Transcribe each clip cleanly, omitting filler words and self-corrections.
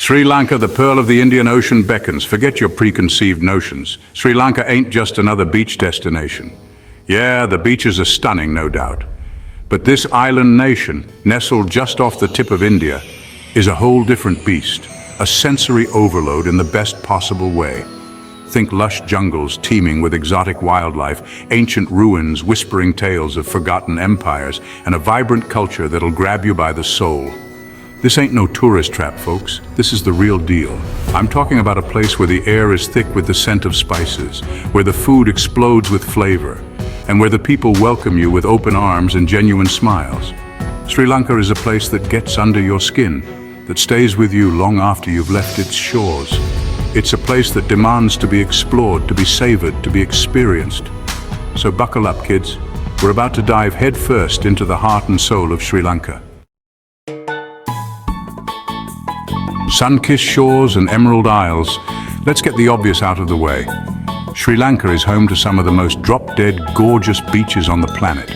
Sri Lanka, the pearl of the Indian Ocean, beckons. Forget your preconceived notions. Sri Lanka ain't just another beach destination. Yeah, the beaches are stunning, no doubt. But this island nation, nestled just off the tip of India, is a whole different beast. A sensory overload in the best possible way. Think lush jungles teeming with exotic wildlife, ancient ruins whispering tales of forgotten empires, and a vibrant culture that'll grab you by the soul. This ain't no tourist trap, folks. This is the real deal. I'm talking about a place where the air is thick with the scent of spices, where the food explodes with flavor, and where the people welcome you with open arms and genuine smiles. Sri Lanka is a place that gets under your skin, that stays with you long after you've left its shores. It's a place that demands to be explored, to be savored, to be experienced. So buckle up, kids. We're about to dive headfirst into the heart and soul of Sri Lanka. Sun-kissed shores and emerald isles. Let's get the obvious out of the way. Sri Lanka is home to some of the most drop-dead, gorgeous beaches on the planet.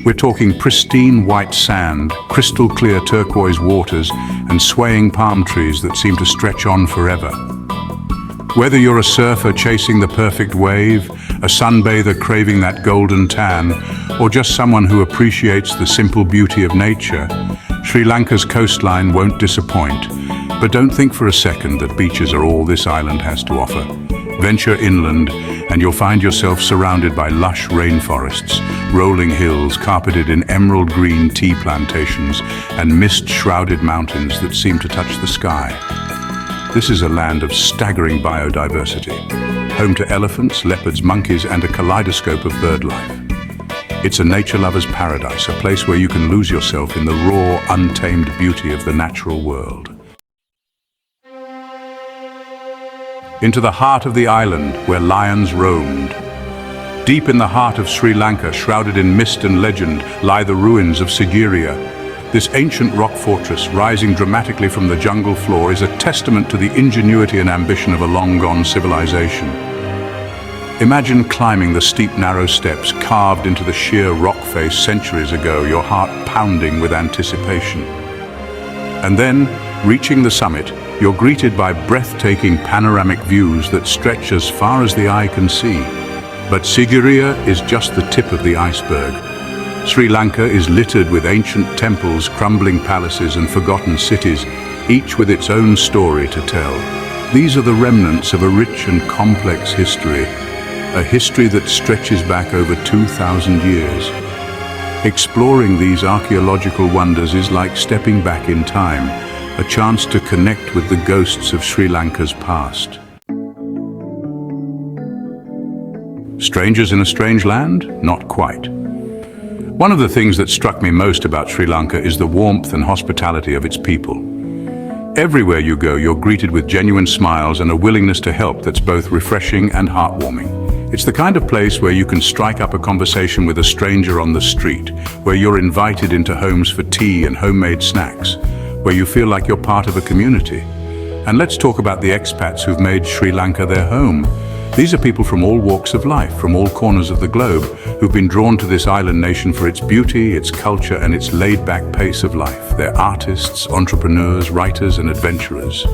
We're talking pristine white sand, crystal clear turquoise waters, and swaying palm trees that seem to stretch on forever. Whether you're a surfer chasing the perfect wave, a sunbather craving that golden tan, or just someone who appreciates the simple beauty of nature, Sri Lanka's coastline won't disappoint. But don't think for a second that beaches are all this island has to offer. Venture inland, and you'll find yourself surrounded by lush rainforests, rolling hills carpeted in emerald green tea plantations, and mist-shrouded mountains that seem to touch the sky. This is a land of staggering biodiversity, home to elephants, leopards, monkeys, and a kaleidoscope of bird life. It's a nature lover's paradise, a place where you can lose yourself in the raw, untamed beauty of the natural world. Into the heart of the island, where lions roamed. Deep in the heart of Sri Lanka, shrouded in mist and legend, lie the ruins of Sigiriya. This ancient rock fortress, rising dramatically from the jungle floor, is a testament to the ingenuity and ambition of a long-gone civilization. Imagine climbing the steep, narrow steps carved into the sheer rock face centuries ago, your heart pounding with anticipation. And then, reaching the summit, you're greeted by breathtaking panoramic views that stretch as far as the eye can see. But Sigiriya is just the tip of the iceberg. Sri Lanka is littered with ancient temples, crumbling palaces, and forgotten cities, each with its own story to tell. These are the remnants of a rich and complex history, a history that stretches back over 2,000 years. Exploring these archaeological wonders is like stepping back in time, a chance to connect with the ghosts of Sri Lanka's past. Strangers in a strange land? Not quite. One of the things that struck me most about Sri Lanka is the warmth and hospitality of its people. Everywhere you go, you're greeted with genuine smiles and a willingness to help that's both refreshing and heartwarming. It's the kind of place where you can strike up a conversation with a stranger on the street, where you're invited into homes for tea and homemade snacks, where you feel like you're part of a community. And let's talk about the expats who've made Sri Lanka their home. These are people from all walks of life, from all corners of the globe, who've been drawn to this island nation for its beauty, its culture, and its laid-back pace of life. They're artists, entrepreneurs, writers, and adventurers,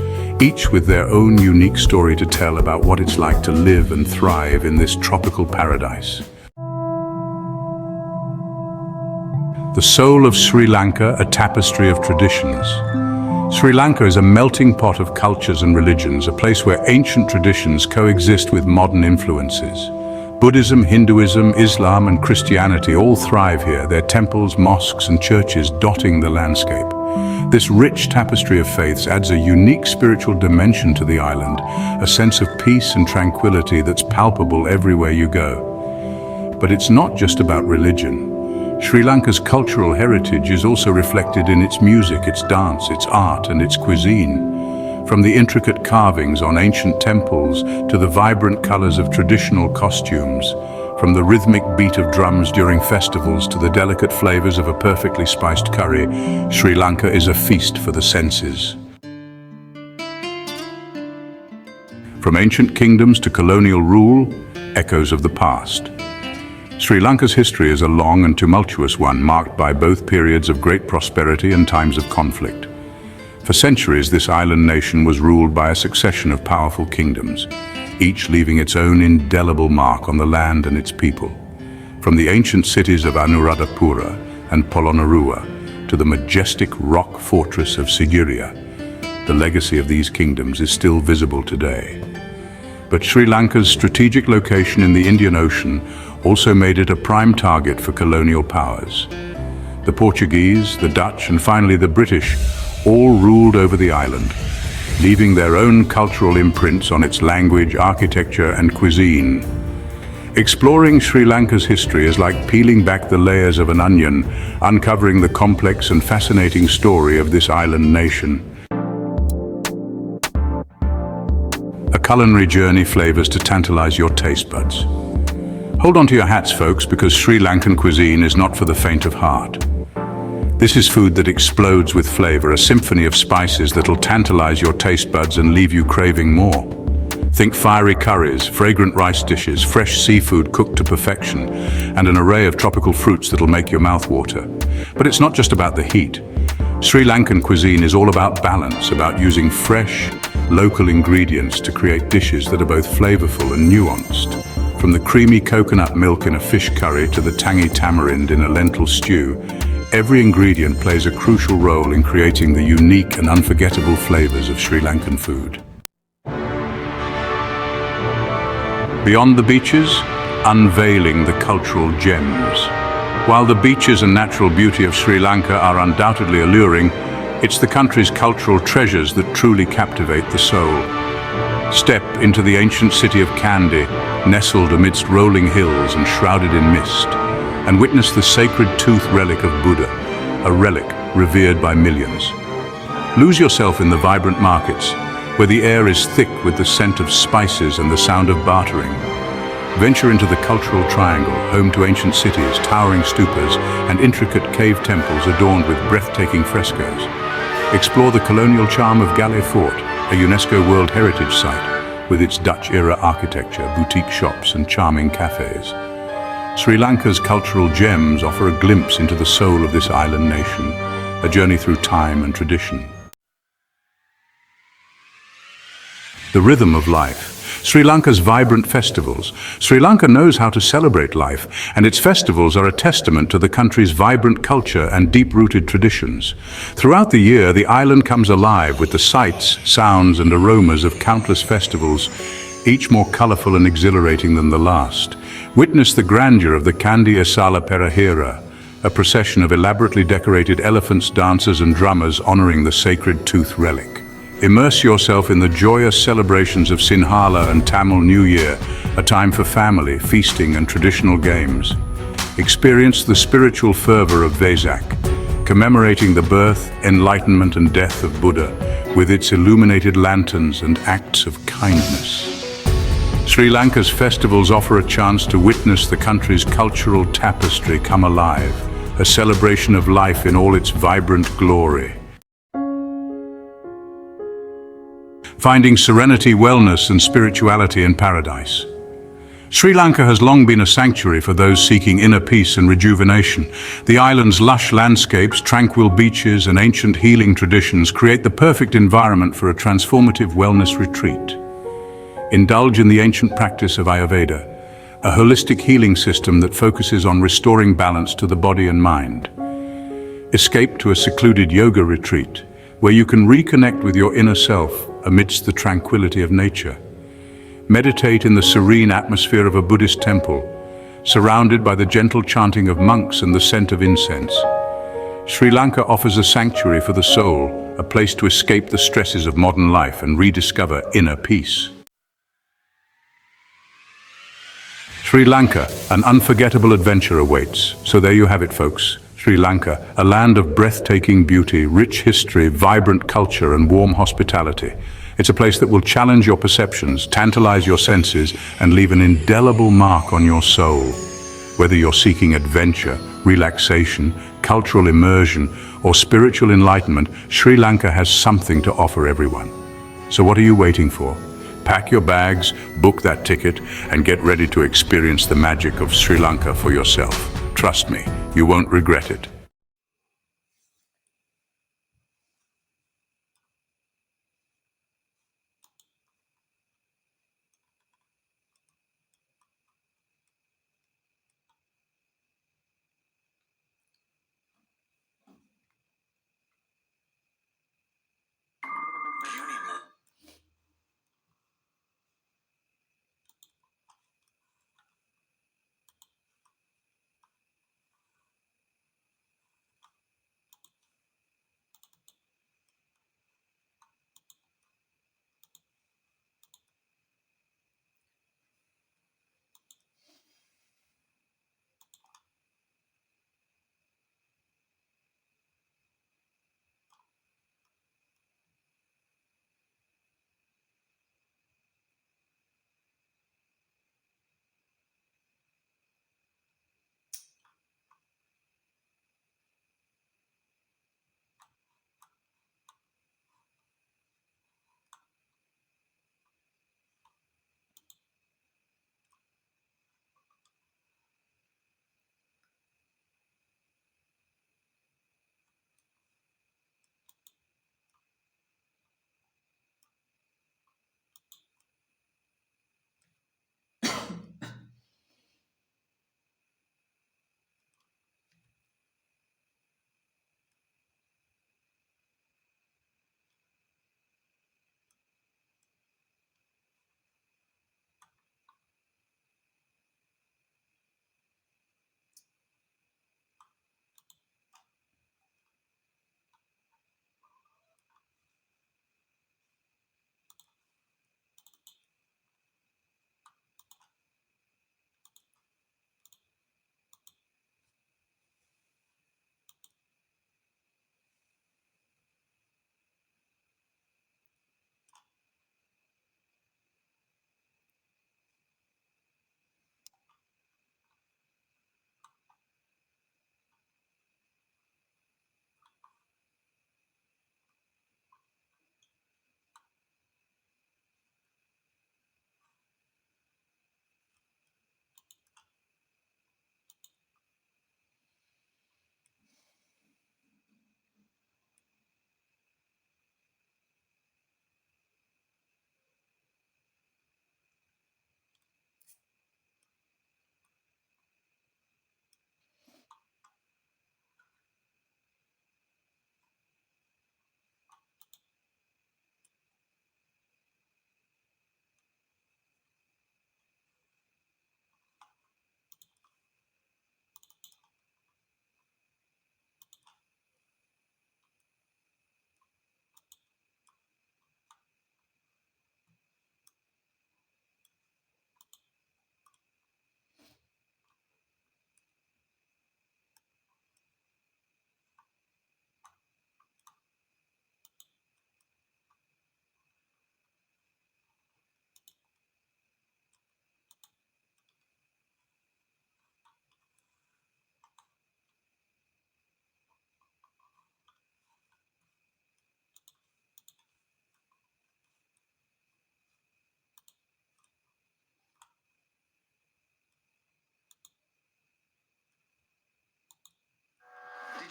each with their own unique story to tell about what it's like to live and thrive in this tropical paradise. The soul of Sri Lanka, a tapestry of traditions. Sri Lanka is a melting pot of cultures and religions, a place where ancient traditions coexist with modern influences. Buddhism, Hinduism, Islam, and Christianity all thrive here, their temples, mosques, and churches dotting the landscape. This rich tapestry of faiths adds a unique spiritual dimension to the island, a sense of peace and tranquility that's palpable everywhere you go. But it's not just about religion. Sri Lanka's cultural heritage is also reflected in its music, its dance, its art, and its cuisine. From the intricate carvings on ancient temples to the vibrant colors of traditional costumes, from the rhythmic beat of drums during festivals to the delicate flavors of a perfectly spiced curry, Sri Lanka is a feast for the senses. From ancient kingdoms to colonial rule, echoes of the past. Sri Lanka's history is a long and tumultuous one, marked by both periods of great prosperity and times of conflict. For centuries, this island nation was ruled by a succession of powerful kingdoms, each leaving its own indelible mark on the land and its people. From the ancient cities of Anuradhapura and Polonnaruwa to the majestic rock fortress of Sigiriya, the legacy of these kingdoms is still visible today. But Sri Lanka's strategic location in the Indian Ocean also made it a prime target for colonial powers. The Portuguese, the Dutch, and finally the British all ruled over the island, leaving their own cultural imprints on its language, architecture, and cuisine. Exploring Sri Lanka's history is like peeling back the layers of an onion, uncovering the complex and fascinating story of this island nation. A culinary journey flavors to tantalize your taste buds. Hold on to your hats, folks, because Sri Lankan cuisine is not for the faint of heart. This is food that explodes with flavor, a symphony of spices that'll tantalize your taste buds and leave you craving more. Think fiery curries, fragrant rice dishes, fresh seafood cooked to perfection, and an array of tropical fruits that'll make your mouth water. But it's not just about the heat. Sri Lankan cuisine is all about balance, about using fresh, local ingredients to create dishes that are both flavorful and nuanced. From the creamy coconut milk in a fish curry to the tangy tamarind in a lentil stew, every ingredient plays a crucial role in creating the unique and unforgettable flavors of Sri Lankan food. Beyond the beaches, unveiling the cultural gems. While the beaches and natural beauty of Sri Lanka are undoubtedly alluring, it's the country's cultural treasures that truly captivate the soul. Step into the ancient city of Kandy, nestled amidst rolling hills and shrouded in mist, and witness the sacred tooth relic of Buddha, a relic revered by millions. Lose yourself in the vibrant markets, where the air is thick with the scent of spices and the sound of bartering. Venture into the cultural triangle, home to ancient cities, towering stupas, and intricate cave temples adorned with breathtaking frescoes. Explore the colonial charm of Galle Fort, a UNESCO World Heritage Site, with its Dutch-era architecture, boutique shops, and charming cafes. Sri Lanka's cultural gems offer a glimpse into the soul of this island nation, a journey through time and tradition. The rhythm of life. Sri Lanka's vibrant festivals. Sri Lanka knows how to celebrate life, and its festivals are a testament to the country's vibrant culture and deep-rooted traditions. Throughout the year, the island comes alive with the sights, sounds, and aromas of countless festivals, each more colorful and exhilarating than the last. Witness the grandeur of the Kandi Esala Perahera, a procession of elaborately decorated elephants, dancers, and drummers honoring the sacred tooth relic. Immerse yourself in the joyous celebrations of Sinhala and Tamil New Year, a time for family, feasting, and traditional games. Experience the spiritual fervor of Vesak, commemorating the birth, enlightenment, and death of Buddha, with its illuminated lanterns and acts of kindness. Sri Lanka's festivals offer a chance to witness the country's cultural tapestry come alive, a celebration of life in all its vibrant glory. Finding serenity, wellness, and spirituality in paradise. Sri Lanka has long been a sanctuary for those seeking inner peace and rejuvenation. The island's lush landscapes, tranquil beaches, and ancient healing traditions create the perfect environment for a transformative wellness retreat. Indulge in the ancient practice of Ayurveda, a holistic healing system that focuses on restoring balance to the body and mind. Escape to a secluded yoga retreat, where you can reconnect with your inner self amidst the tranquility of nature. Meditate in the serene atmosphere of a Buddhist temple, surrounded by the gentle chanting of monks and the scent of incense. Sri Lanka offers a sanctuary for the soul, a place to escape the stresses of modern life and rediscover inner peace. Sri Lanka, an unforgettable adventure awaits. So there you have it, folks. Sri Lanka, a land of breathtaking beauty, rich history, vibrant culture, and warm hospitality. It's a place that will challenge your perceptions, tantalize your senses, and leave an indelible mark on your soul. Whether you're seeking adventure, relaxation, cultural immersion, or spiritual enlightenment, Sri Lanka has something to offer everyone. So what are you waiting for? Pack your bags, book that ticket, and get ready to experience the magic of Sri Lanka for yourself. Trust me, you won't regret it.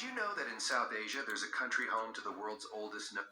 you know that in South Asia there's a country home to the world's oldest known